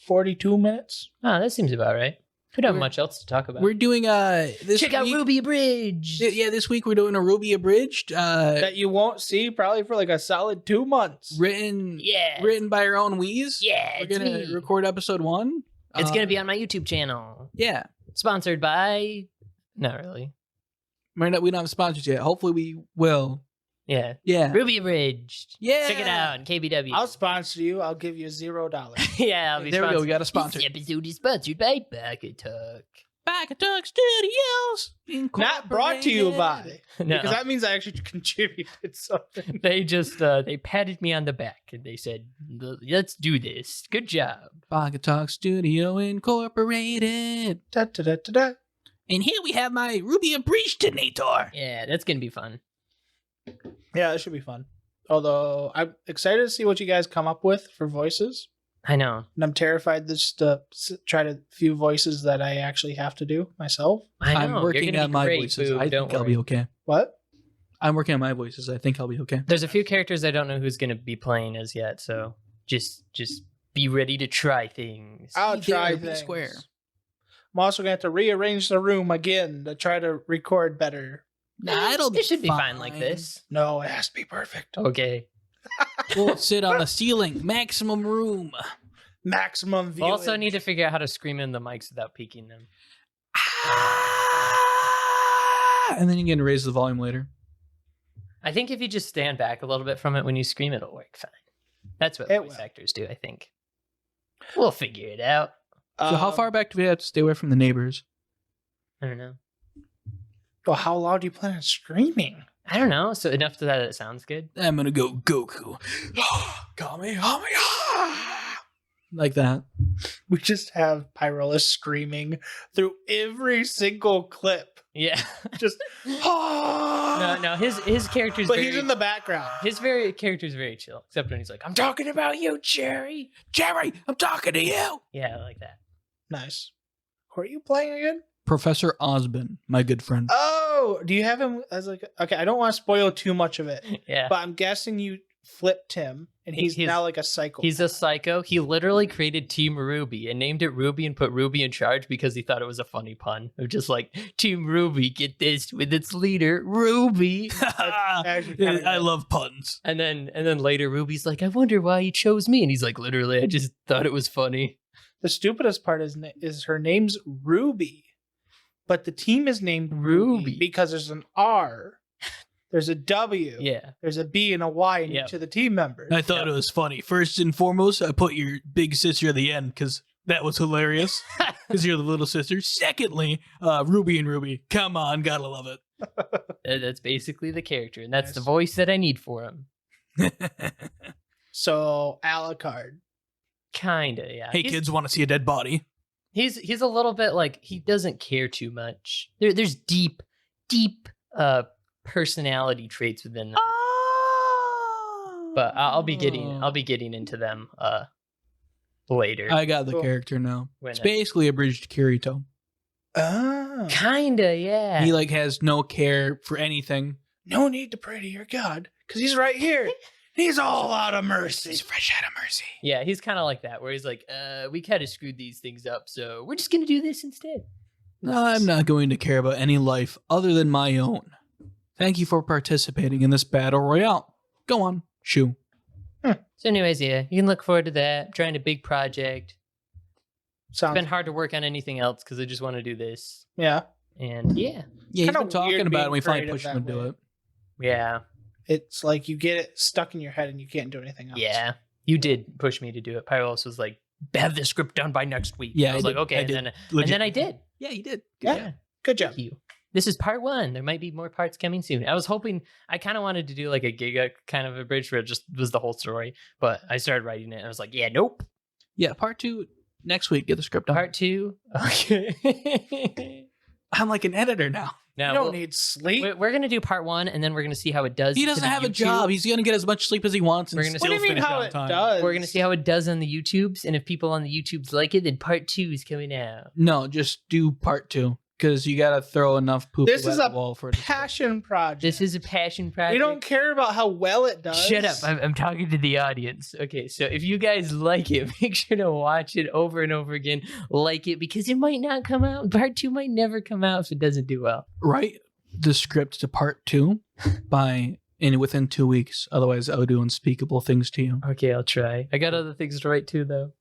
42 minutes.
Oh, that seems about right. We don't have
We're-
much else to talk about.
We're doing this
Check out
week-
Ruby Bridge.
Yeah, this week we're doing a Ruby Abridged,
That you won't see probably for like a solid 2 months.
written
Yeah.
written by our own Weez.
Yeah,
We're
it's
gonna
me.
record episode 1.
It's gonna be on my YouTube channel.
Yeah.
Sponsored by. Not really.
We don't have sponsors yet. Hopefully we will.
Yeah.
Yeah.
Ruby Abridged.
Yeah.
Check it out on KBW.
I'll sponsor you. I'll give you $0.
Yeah, I'll be
There we go.
sponsored.
We got a sponsor.
This episode is sponsored by Baka-Talk.
Baka-Talk Studios.
Not brought to you by.
No,
Because that means I actually contributed something.
they just they patted me on the back and they said, "Let's do this. Good job."
Baka-Talk Studio Incorporated.
Da, da, da, da, da.
And here we have my Ruby Abridged-nator.
Yeah, that's gonna be fun.
Yeah, that should be fun. Although I'm excited to see what you guys come up with for voices.
I know.
And I'm terrified just to try to few voices that I actually have to do myself.
I know.
I'm
You're
working
gonna
on
be
my
great,
voices.
Boo.
I
Don't
think I'll be
worry.
okay.
What?
I'm working on my voices. I think I'll be okay.
There's a few characters I don't know who's gonna be playing as yet, so just be ready to try things.
I'll
Be there,
try
be
things.
square.
I'm also going to have to rearrange the room again to try to record better.
Nah, it'll be
It should be fine like this.
No, it has to be perfect.
Okay.
We'll sit on the ceiling. Maximum room.
Maximum view.
We'll also need to figure out how to scream in the mics without peaking them.
And then you can raise the volume later.
I think if you just stand back a little bit from it when you scream, it'll work fine. That's what
It
voice
will.
actors do, I think. We'll figure it out.
So how far back do we have to stay away from the neighbors?
I don't know.
Well, how loud do you plan on screaming?
I don't know. So enough that it sounds good.
I'm gonna go Goku. Kamehameha. Like that.
We just have Pyrolus screaming through every single clip.
Yeah.
Just
No, his character's
But
very,
he's in the background.
his very character's very chill, except when he's like, "I'm talking about you, Jerry."
Jerry, I'm talking to you.
Yeah, I like that.
Nice. Who are you playing again?
Professor Osborn, my good friend.
Oh, do you have him as like? Okay, I don't want to spoil too much of it,
Yeah.
but I'm guessing you flipped him, and he's
He's-
now like a psycho.
He's a psycho. He literally created Team Ruby and named it Ruby and put Ruby in charge because he thought it was a funny pun. Of just like, Team Ruby, get this, with its leader, Ruby.
actually kinda
I
good.
love puns.
And then later Ruby's like, I wonder why he chose me. And he's like, literally, I just thought it was funny.
The stupidest part is her name's Ruby, but the team is named
Ruby.
because there's an R, there's a W,
Yeah.
there's a B and a Y in
Yep.
each of the team members.
I thought it was funny. First and foremost, I put your big sister at the end because that was hilarious. Because you're the little sister. Secondly, Ruby and Ruby. Come on, gotta love it.
That's basically the character. And that's
Nice.
the voice that I need for him.
So Alucard.
Kinda, yeah.
Hey, kids, want to see a dead body?
He's a little bit like he doesn't care too much. There's deep personality traits within them. But I'll be getting into them later.
I got the
Cool.
character now.
When
It's basically a bridged Kirito.
Ah,
Kinda, yeah.
He like has no care for anything.
no need to pray to your God, because he's right here. He's all out of mercy.
He's fresh out of mercy.
Yeah, he's kind of like that, where he's like, we kind of screwed these things up, so we're just gonna do this instead.
I'm not going to care about any life other than my own. Thank you for participating in this battle royale. Go on, shoo.
So, anyways, yeah, you can look forward to that. I'm trying a big project. It's
Sounds
been hard to work on anything else because I just want to do this.
yeah.
And yeah,
Yeah, he's
Kinda
been talking
weird
about it
being
and we finally
creative
pushed him
that
to do
way.
it.
yeah,
It's like you get it stuck in your head and you can't do anything else.
yeah. You did push me to do it. Pyros was like, have the script done by next week.
Yeah,
I was
I
like,
did.
okay,
I
and
did.
then
Legit.
I did.
Yeah, you did.
Yeah. Good job.
Thank you. This is part 1. There might be more parts coming soon. I was hoping, I kind of wanted to do like a Giga kind of a bridge where it just was the whole story, but I started writing it and I was like, yeah, nope.
Yeah, part 2 next week. Get the script done.
Part 2. Okay.
I'm like an editor now.
No,
You don't need sleep.
we're going to do part 1 and then we're going to see how it does.
He
to
doesn't
the
have a
YouTube.
job. He's gonna get as much sleep as he wants. And
We're gonna-
still
What do you mean
finish
how
on
it
time.
does?
We're going to see how it does on the YouTubes. And if people on the YouTubes like it, then part 2 is coming out.
No, just do part 2 because you gotta throw enough poop
This
at
is
the
a
wall for it to
passion project.
This is a passion project.
We don't care about how well it does.
Shut up. I'm talking to the audience. Okay, so if you guys like it, make sure to watch it over and over again. Like it because it might not come out. Part 2 might never come out if it doesn't do well.
write the script to part 2 within 2 weeks. Otherwise, I would do unspeakable things to you.
Okay, I'll try. I got other things to write too, though.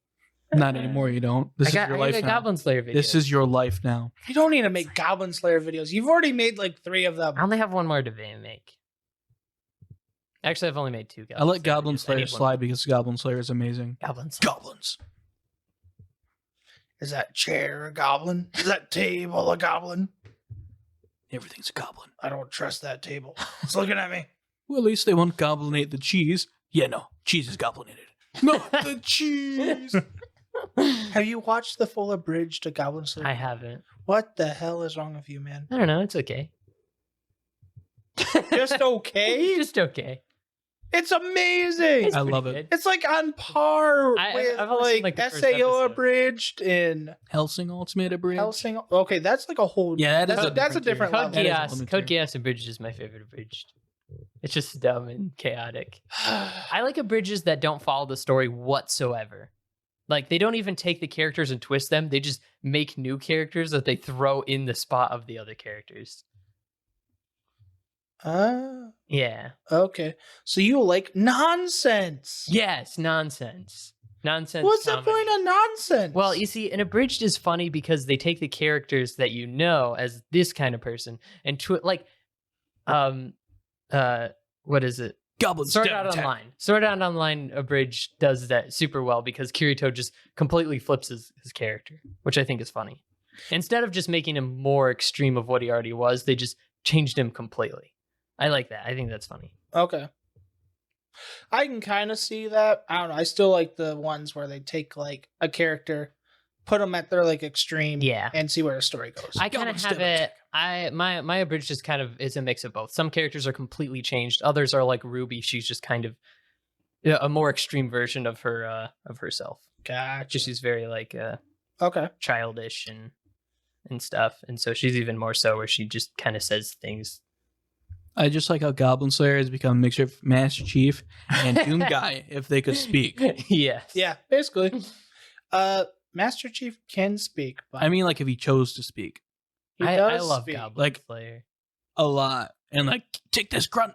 Not anymore. You don't. This is your
I
life
got a
now.
Goblin Slayer video.
This is your life now.
You don't need to make Goblin Slayer videos. You've already made like 3 of them.
I only have one more to make. Actually, I've only made 2 Goblin
I let Goblin
videos. I
Slayer
need one
slide because Goblin Slayer is amazing.
more. Goblin Slayer.
Goblins.
Is that chair a goblin? Is that table a goblin?
Everything's a goblin.
I don't trust that table. It's looking at me.
Well, at least they won't goblinate the cheese. Yeah, no. Cheese is goblinated. Not the cheese.
Have you watched the full abridged to Goblin Slayer?
I haven't.
What the hell is wrong with you, man?
I don't know. It's okay.
Just okay?
Just okay.
It's amazing.
It's
I
pretty
love it.
good.
It's like on par with
I've only seen,
like,
like, the first
SAO
episode.
abridged in
Helsing Ultimate Abridged.
Helsing. Okay, that's like a whole.
Yeah, that is
that's a different
tier.
level.
Code
That is
Geass.
elementary.
Code Geass Abridged is my favorite abridged. It's just dumb and chaotic. I like abridges that don't follow the story whatsoever. Like, they don't even take the characters and twist them. They just make new characters that they throw in the spot of the other characters. Yeah.
Okay. So you like nonsense.
Yes, nonsense. Nonsense.
What's the
comedy.
point of nonsense?
Well, you see, an abridged is funny because they take the characters that you know as this kind of person and what is it?
Goblin
Sword
Step
Art
Attack.
Online. Sword Art Online abridged does that super well because Kirito just completely flips his character, which I think is funny. Instead of just making him more extreme of what he already was, they just changed him completely. I like that. I think that's funny.
okay. I can kind of see that. I don't know. I still like the ones where they take like a character, put them at their like extreme,
Yeah.
and see where the story goes.
I kind
Goblin
of
Step
have it. My abridged just kind of is a mix of both. Some characters are completely changed. Others are like Ruby. She's just kind of a more extreme version of her of herself.
Gotcha.
Just she's very like
Okay.
childish and stuff, and so she's even more so where she just kind of says things.
I just like how Goblin Slayer has become a mixture of Master Chief and Doom Guy if they could speak.
Yes.
Yeah, basically. Master Chief can speak, but
I mean, like if he chose to speak
he
I
does
love
speak.
Goblin
Like-
Slayer.
a lot and like take this grunt.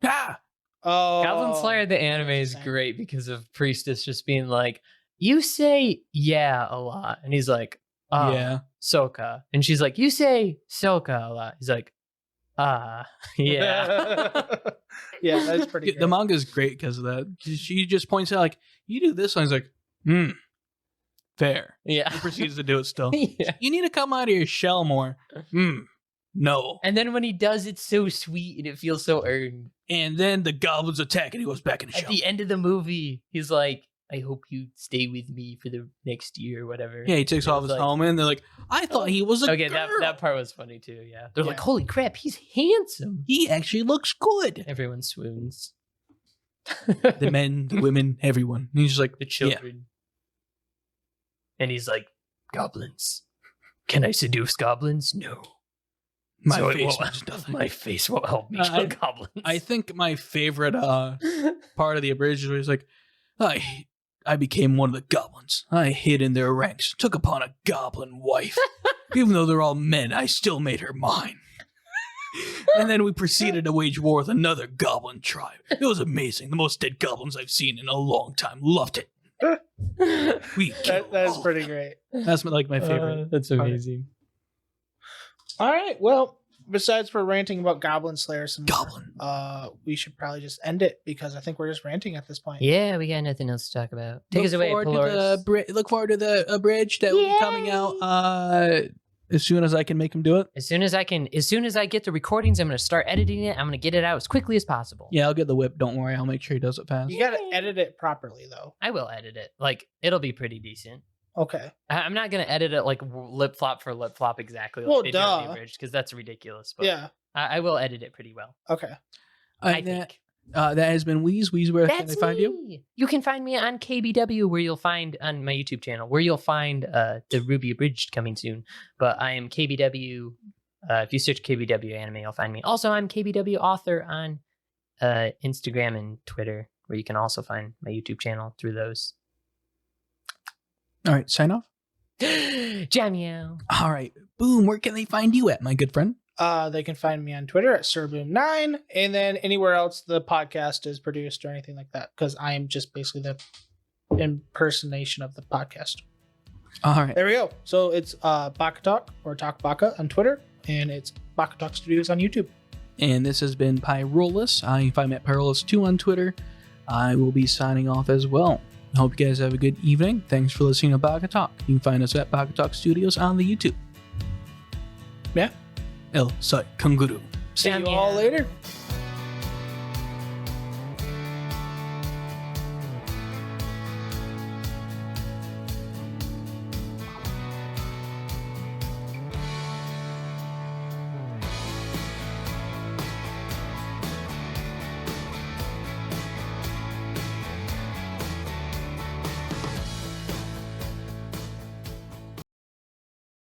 Ah,
Oh,
Goblin Slayer the anime is great because of Priestess just being like, "You say yeah a lot," and he's like,
yeah.
Soka," and she's like, "You say Soka a lot." He's like, yeah."
Yeah, that's pretty.
The
Great.
manga is great because of that. She just points out like, you do this one. He's like, fair.
Yeah.
He proceeds to do it still.
Yeah.
You need to come out of your shell more. No.
And then when he does, it's so sweet and it feels so earned.
And then the goblins attack and he goes back in the
At
shell.
the end of the movie, he's like, "I hope you stay with me for the next year or whatever."
Yeah, he takes
It
off
was
his
like-
helmet and they're like, I thought he was a
Okay,
girl.
that part was funny too. Yeah, they're like,
Yeah.
"Holy crap, he's handsome!"
He actually looks good.
Everyone swoons.
The men, the women, everyone. And he's just like,
The children. And he's like, "Goblins. Can I seduce goblins? No.
my
So it
face
won't-
means nothing.
My face won't help me
I-
kill goblins."
I think my favorite part of the abridged is where he's like, I became one of the goblins. I hid in their ranks, took upon a goblin wife. Even though they're all men, I still made her mine. And then we proceeded to wage war with another goblin tribe. It was amazing. The most dead goblins I've seen in a long time. Loved it. We killed
That's
all of
pretty
them.
great.
That's my favorite.
That's
part.
amazing.
All right. Well, besides for ranting about Goblin Slayer some more,
Goblin.
we should probably just end it because I think we're just ranting at this point.
Yeah, we got nothing else to talk about. Take
Look
us away,
forward to
Polaris.
look forward to the bridge that will be coming out as soon as I can make them do it.
As soon as I get the recordings, I'm going to start editing it. I'm going to get it out as quickly as possible.
Yeah, I'll get the whip. Don't worry. I'll make sure he does it fast.
You gotta edit it properly though.
I will edit it. Like, it'll be pretty decent.
Okay.
I'm not going to edit it like lip flop for lip flop exactly.
Well,
like they do on
duh.
the Abridged, because that's ridiculous. But
Yeah.
I will edit it pretty well.
Okay.
I
that,
think.
that has been Wheeze. Wheeze, where can
That's
they find you?
me. You can find me on KBW, where you'll find on my YouTube channel, where you'll find the Ruby Abridged coming soon. But I am KBW. If you search KBW anime, you'll find me. Also, I'm KBW author on Instagram and Twitter, where you can also find my YouTube channel through those.
All right, sign off.
Jamio.
All right, Boom, where can they find you at, my good friend?
They can find me on Twitter at SirBoom9, and then anywhere else the podcast is produced or anything like that, because I am just basically the impersonation of the podcast.
All right.
There we go. So it's Baka-Talk or Talk Baka on Twitter, and it's Baka-Talk Studios on YouTube.
And this has been Pyrolus. You can find me at Pyrolus2 on Twitter. I will be signing off as well. I hope you guys have a good evening. Thanks for listening to Baka-Talk. You can find us at Baka-Talk Studios on the YouTube.
Yeah.
El Soy Kanguru.
See you all later.